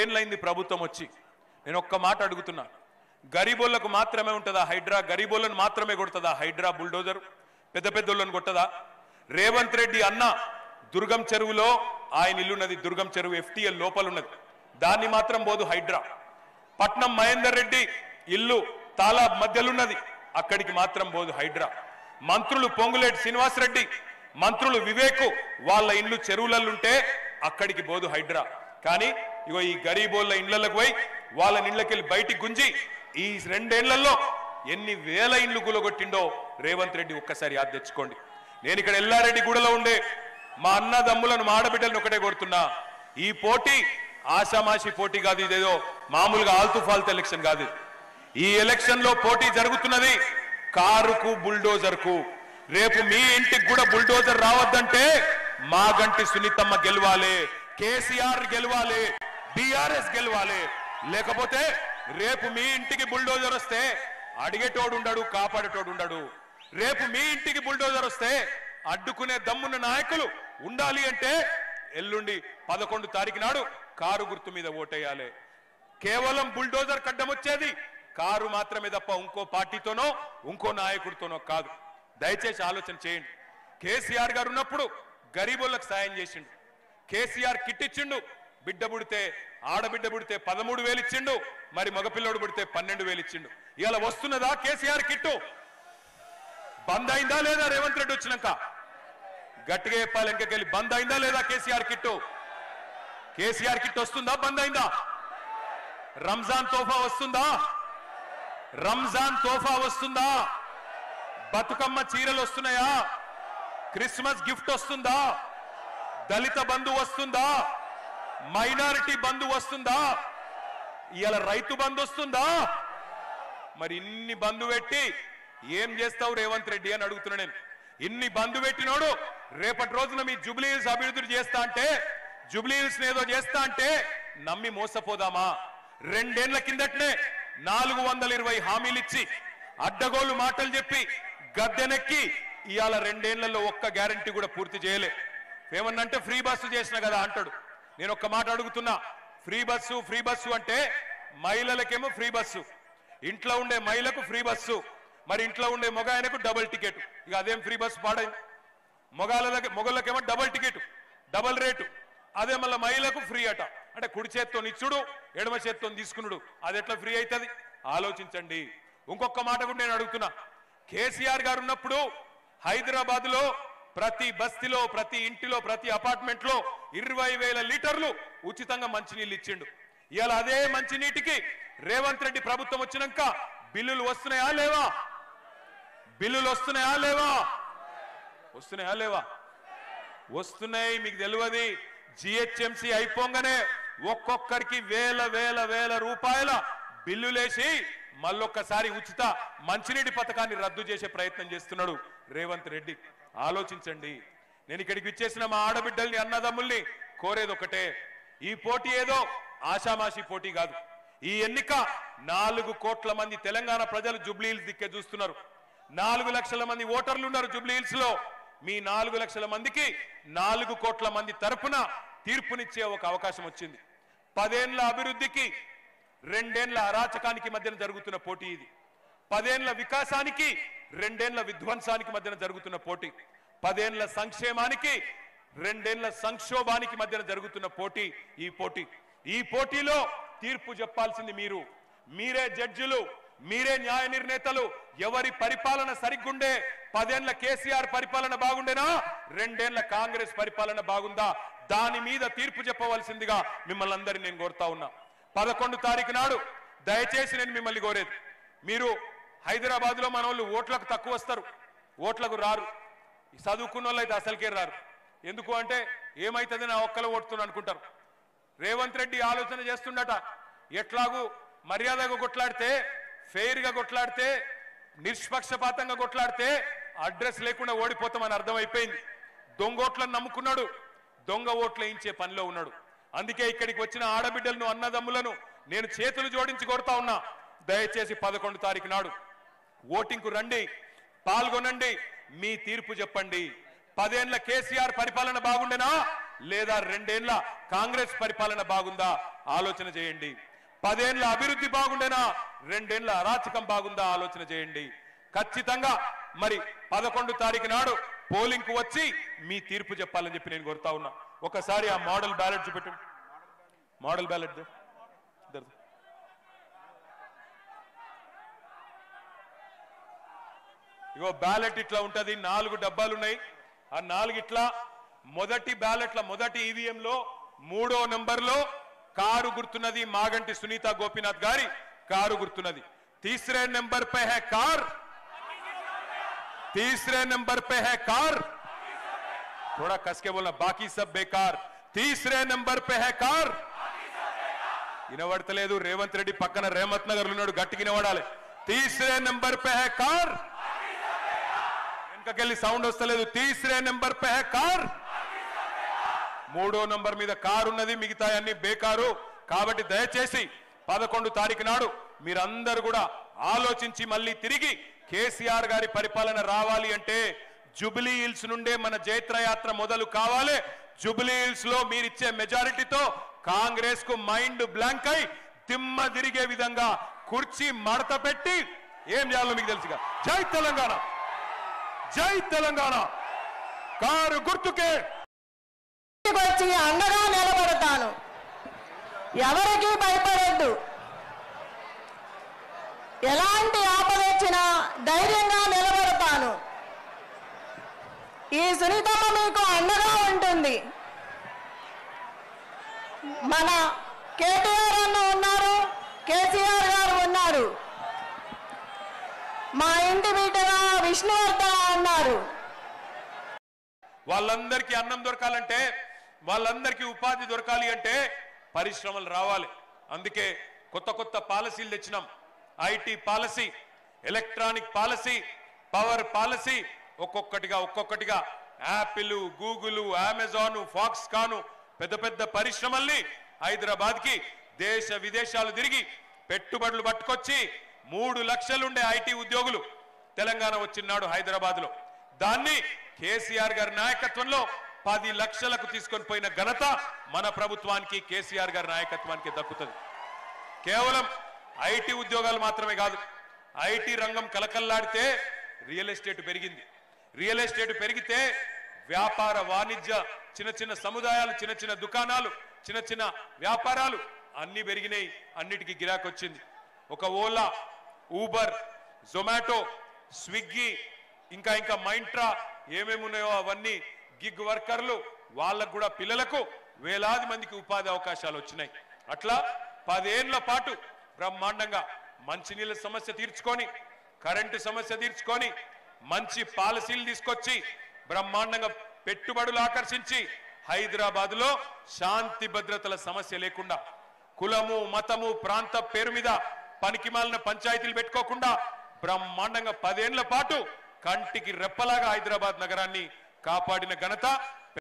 ఏళ్ళైంది ప్రభుత్వం వచ్చి. నేను ఒక్క మాట అడుగుతున్నా, గరీబోళ్లకు మాత్రమే ఉంటుందా హైడ్రా? గరీబోళ్లను మాత్రమే కొడుతుందా హైడ్రా బుల్డోజర్? పెద్ద పెద్దోళ్ళని కొట్టదా? రేవంత్ రెడ్డి అన్న దుర్గం చెరువులో ఆయన ఇల్లున్నది, దుర్గం చెరువు FTL లోపల ఉన్నది, దాన్ని మాత్రం పోదు హైడ్రా. పట్నం మహేందర్ రెడ్డి ఇల్లు తాలాబ్ మధ్యలున్నది, అక్కడికి మాత్రం పోదు హైడ్రా. మంత్రులు పొంగులేటి శ్రీనివాసరెడ్డి, మంత్రులు వివేకు వాళ్ళ ఇండ్లు చెరువులల్లుంటే అక్కడికి పోదు హైడ్రా. కానీ ఇగో ఈ గరీబోళ్ళ ఇండ్లకు పోయి వాళ్ళ ఇళ్ళకెళ్ళి బయటికి గుంజి ఈ 2 ఏళ్లలో ఎన్ని వేల ఇండ్లు గులగొట్టిండో రేవంత్ రెడ్డి ఒక్కసారి యాద తెచ్చుకోండి. నేను ఇక్కడ ఎల్లారెడ్డి గూడలో ఉండే మా అన్నదమ్ములను మా ఆడబిడ్డలను ఒకటే కోరుతున్నా, ఈ పోటీ ఆషామాషి పోటీ కాదు, ఇదేదో మామూలుగా ఆల్తు ఫాల్తు ఎలక్షన్ కాదు. ఈ ఎలక్షన్ లో పోటీ జరుగుతున్నది కారుకు బుల్డోజర్కు. రేపు మీ ఇంటికి కూడా బుల్డోజర్ రావద్దంటే మాగంటి సునీతమ్మ గెలవాలి, కేసీఆర్ గెలవాలి, బీఆర్ఎస్ గెలవాలి. లేకపోతే రేపు మీ ఇంటికి బుల్డోజర్ వస్తే అడిగేటోడు ఉండడు, కాపాడేటోడు ఉండడు. రేపు మీ ఇంటికి బుల్డోజర్ వస్తే అడ్డుకునే దమ్మున్న నాయకులు ఉండాలి అంటే ఎల్లుండి 11 తారీఖు నాడు కారు గుర్తు మీద ఓటేయాలి. కేవలం బుల్డోజర్ కడ్డం వచ్చేది కారు మాత్రమే తప్ప ఇంకో పార్టీతోనో ఇంకో నాయకుడితోనో కాదు. దయచేసి ఆలోచన చేయండి. కేసీఆర్ గారు ఉన్నప్పుడు గరీబులకు సాయం చేసిండు. కేసీఆర్ కిట్ ఇచ్చిండు, బిడ్డ పుడితే ఆడబిడ్డ పుడితే 13,000 ఇచ్చిండు, మరి మగపిల్లోడు పుడితే 12,000 ఇచ్చిండు. ఇవాళ వస్తున్నదా కేసీఆర్ కిట్టు? బంద్ అయిందా లేదా? రేవంత్ రెడ్డి వచ్చినాక గట్టిగా చెప్పాలి, ఇంకెళ్ళి బంద్ అయిందా లేదా కేసీఆర్ కిట్టు? కేసీఆర్ కిట్ వస్తుందా? బంద్ అయిందా? రంజాన్ తోఫా వస్తుందా? రంజాన్ తోఫా వస్తుందా? బతుకమ్మ చీరలు వస్తున్నాయా? క్రిస్మస్ గిఫ్ట్ వస్తుందా? దళిత బంధు వస్తుందా? మైనారిటీ బంధు వస్తుందా? ఇవాళ రైతు బంధు వస్తుందా? మరి ఇన్ని బంధు పెట్టి ఏం చేస్తావు రేవంత్ రెడ్డి అని అడుగుతున్నా నేను. ఇన్ని బంధు పెట్టినోడు రేపటి రోజున మీ జూబ్లీ హిల్స్ అభివృద్ధి చేస్తా అంటే, జూబ్లీ హిల్స్ ఏదో చేస్తా అంటే నమ్మి మోసపోదామా? 2 ఏళ్ల కిందటనే 420 హామీలు ఇచ్చి అడ్డగోలు మాటలు చెప్పి గద్దెనెక్కి ఇవాళ 2 ఏళ్లలో ఒక్క గ్యారంటీ కూడా పూర్తి చేయలే. ఏమన్నంటే ఫ్రీ బస్సు చేసిన కదా అంటాడు. నేను ఒక్క మాట అడుగుతున్నా, ఫ్రీ బస్సు అంటే మహిళలకేమో ఫ్రీ బస్సు, ఇంట్లో ఉండే మహిళకు ఫ్రీ బస్సు, మరి ఇంట్లో ఉండే మగ ఆయనకు డబుల్ టికెట్. ఇక అదేం ఫ్రీ బస్సు పాడైంది? మొగళ్ళకేమో డబుల్ టికెట్, డబుల్ రేటు. అదే మళ్ళీ మహిళకు ఫ్రీ అట. అంటే కుడి చేత్తో ఇచ్చుడు, ఎడమ చేత్తో తీసుకున్నాడు, అది ఎట్లా ఫ్రీ అవుతుంది? ఆలోచించండి. ఇంకొక మాట కూడా నేను అడుగుతున్నా, కేసీఆర్ గారు ఉన్నప్పుడు హైదరాబాద్ లో ప్రతి బస్తీలో, ప్రతి ఇంటిలో, ప్రతి అపార్ట్మెంట్ లో 20,000 లీటర్లు ఉచితంగా మంచినీళ్ళు ఇచ్చిండు. ఇవాళ అదే మంచినీటికి రేవంత్ రెడ్డి ప్రభుత్వం వచ్చినాక బిల్లులు వస్తున్నాయా లేవా? బిల్లులు వస్తున్నాయా లేవా? వస్తున్నాయా లేవా? వస్తున్నాయి. మీకు తెలియదు, GHMC అయిపోగానే ఒక్కొక్కరికి వేల రూపాయల బిల్లులేసి మళ్ళొక్కసారి ఉచిత మంచినీటి పథకాన్ని రద్దు చేసే ప్రయత్నం చేస్తున్నాడు రేవంత్ రెడ్డి. ఆలోచించండి. నేను ఇక్కడికి ఇచ్చేసిన మా ఆడబిడ్డల్ని, అన్నదమ్ముల్ని కోరేది ఒకటే, ఈ పోటీ ఏదో ఆషామాషి పోటీ కాదు. ఈ ఎన్నిక 4 కోట్ల మంది తెలంగాణ ప్రజలు జూబ్లీ హిల్స్ దిక్కే చూస్తున్నారు. 4 లక్షల మంది ఓటర్లు ఉన్నారు జూబ్లీ హిల్స్ లో. మీ 4 లక్షల మందికి 4 కోట్ల మంది తరపున తీర్పునిచ్చే ఒక అవకాశం వచ్చింది. 10 ఏళ్ల అభివృద్ధికి 2 ఏళ్ల అరాచకానికి మధ్యన జరుగుతున్న పోటీ ఇది. 10 ఏళ్ల వికాసానికి 2 ఏళ్ల విధ్వంసానికి మధ్యన జరుగుతున్న పోటీ. 10 ఏళ్ల సంక్షేమానికి 2 ఏళ్ల సంక్షోభానికి మధ్యన జరుగుతున్న పోటీ ఈ పోటీ. ఈ పోటీలో తీర్పు చెప్పాల్సింది మీరు. మీరే జడ్జిలు, మీరే న్యాయ నిర్ణేతలు. ఎవరి పరిపాలన సరిగ్గుండే? 10 ఏళ్ల కేసీఆర్ పరిపాలన బాగుండేనా? 2 ఏళ్ల కాంగ్రెస్ పరిపాలన బాగుందా? దాని మీద తీర్పు చెప్పవలసిందిగా మిమ్మల్ని అందరినీ నేను కోరుతా ఉన్నా. 11 తారీఖు నాడు దయచేసి నేను మిమ్మల్ని కోరేది, మీరు హైదరాబాద్ లో మన వాళ్ళు ఓట్లకు తక్కువ వస్తారు, ఓట్లకు రారు. చదువుకున్న వాళ్ళు అయితే అసలుకే రారు. ఎందుకు అంటే ఏమైతుంది, నా ఒక్కలో ఓటుతున్నా అనుకుంటారు. రేవంత్ రెడ్డి ఆలోచన చేస్తుండట, ఎట్లాగూ మర్యాదగా కొట్లాడితే, ఫెయిర్ గా కొట్లాడితే, నిష్పక్షపాతంగా కొట్లాడితే అడ్రస్ లేకుండా ఓడిపోతామని అర్థమైపోయింది. దొంగ ఓట్లను నమ్ముకున్నాడు, దొంగ ఓట్లు వేయించే పనిలో ఉన్నాడు. అందుకే ఇక్కడికి వచ్చిన ఆడబిడ్డలను, అన్నదమ్ములను నేను చేతులు జోడించి కోరుతా ఉన్నా, దయచేసి 11 తారీఖు నాడు ఓటింగ్ కు రండి, పాల్గొనండి, మీ తీర్పు చెప్పండి. 10 ఏళ్ల కేసీఆర్ పరిపాలన బాగుండేనా? లేదా 2 ఏళ్ల కాంగ్రెస్ పరిపాలన బాగుందా ఆలోచన చేయండి. 10 ఏళ్ల అభివృద్ధి బాగుండేనా, 2 ఏళ్ల అరాచకం బాగుందా ఆలోచన చేయండి. ఖచ్చితంగా మరి 11 తారీఖు నాడు పోలింగ్ కు వచ్చి మీ తీర్పు చెప్పాలని చెప్పి నేను కోరుతా ఉన్నా. ఒకసారి ఆ మోడల్ బ్యాలెట్ చూపెట్టండి. మోడల్ బ్యాలెట్ ఇగో బ్యాలెట్ ఇట్లా ఉంటది. 4 డబ్బాలు ఉన్నాయి. ఆ 4 ఇట్లా మొదటి బ్యాలెట్ల మొదటి ఈవీఎం లో 3వ నంబర్లో కారు గుర్తున్నది. మాగంటి సునీత గోపీనాథ్ గారి కారు గుర్తున్నది. तीसरे नंबर पे है कार, तीसरे नंबर पे है कार, थोड़ा कस के बोलना, बाकी सब बेकार. तीसरे नंबर पे है कार. వినబడతలేదు. రేవంత్ రెడ్డి పక్కన రేమత్ నగర్ ఉన్నాడు, గట్టిగా వినబడాలి. तीसरे नंबर पे है कार. వెనకకెళ్ళి సౌండ్ వస్తలేదు. तीसरे नंबर पे है कार. 3వ నంబర్ మీద కారు ఉన్నది, మిగతా అన్ని బేకారు. కాబట్టి దయచేసి 11 తారీఖు నాడు మీరందరూ కూడా ఆలోచించి మళ్ళీ తిరిగి కేసీఆర్ గారి పరిపాలన రావాలి అంటే జూబ్లీ హిల్స్ నుండే మన జైత్రయాత్ర మొదలు కావాలి. జూబ్లీ హిల్స్ లో మీరిచ్చే మెజారిటీతో కాంగ్రెస్ కు మైండ్ బ్లాంక్ అయి దిమ్మ తిరిగే విధంగా కుర్చీ మడత పెట్టి ఏం చేయాలో మీకు తెలుసుగా. జై తెలంగాణ, జై తెలంగాణ. కారు గుర్తుకే వచ్చి అండగా నిలబడతాను. ఎవరికి భయపడద్దు. ఎలాంటి ఆపద వచ్చినా ధైర్యంగా నిలబడతాను. ఈ సునీతమ్మ మీకు అండగా ఉంటుంది. మన కేటీఆర్ అన్న ఉన్నారు, కేసీఆర్ గారు ఉన్నారు, మా ఇంటి బిడ్డగా విష్ణువర్ధన ఉన్నారు. వాళ్ళందరికీ అన్నం దొరకాలంటే, వాళ్ళందరికీ ఉపాధి దొరకాలి అంటే పరిశ్రమలు రావాలి. అందుకే కొత్త కొత్త పాలసీలు తెచ్చినాం. IT policy, electronic policy, power policy, ఒక్కొక్కటిగా యాపిల్, గూగుల్, అమెజాన్, ఫాక్స్కాన్ పెద్ద పెద్ద పరిశ్రమల్ని హైదరాబాద్ కి దేశ విదేశాలు తిరిగి పెట్టుబడులు పట్టుకొచ్చి 3 లక్షలుండే ఐటీ ఉద్యోగులు తెలంగాణ వచ్చినాడు హైదరాబాద్ లో. దాన్ని కేసీఆర్ గారి నాయకత్వంలో 10 లక్షలకు తీసుకొని పోయిన ఘనత మన ప్రభుత్వానికి, కేసీఆర్ గారి నాయకత్వానికి దక్కుతుంది. కేవలం ఐటీ ఉద్యోగాలు మాత్రమే కాదు, ఐటీ రంగం కలకల్లాడితే రియల్ ఎస్టేట్ పెరిగింది. రియల్ ఎస్టేట్ పెరిగితే వ్యాపార వాణిజ్య చిన్న చిన్న సముదాయాలు, చిన్న చిన్న దుకాణాలు, చిన్న చిన్న వ్యాపారాలు అన్ని పెరిగినాయి. అన్నిటికీ గిరాకీ వచ్చింది. ఒక ఓలా, ఊబర్, జొమాటో, స్విగ్గీ, ఇంకా మైంట్రా ఏమేమి ఉన్నాయో అవన్నీ గిగ్ వర్కర్లు, వాళ్ళకు కూడా పిల్లలకు వేలాది మందికి ఉపాధి అవకాశాలు వచ్చినాయి. అట్లా 10 ఏళ్ల పాటు బ్రహ్మాండంగా మంచినీళ్ళ సమస్య తీర్చుకొని, కరెంటు సమస్య తీర్చుకొని, మంచి పాలసీలు తీసుకొచ్చి బ్రహ్మాండంగా పెట్టుబడులు ఆకర్షించి హైదరాబాద్ లో శాంతి భద్రతల సమస్య లేకుండా, కులము, మతము, ప్రాంత పేరు మీద పనికిమాలిన పంచాయతీలు పెట్టుకోకుండా బ్రహ్మాండంగా 10 ఏళ్ల పాటు కంటికి రెప్పలాగా హైదరాబాద్ నగరాన్ని కాపాడిన ఘనత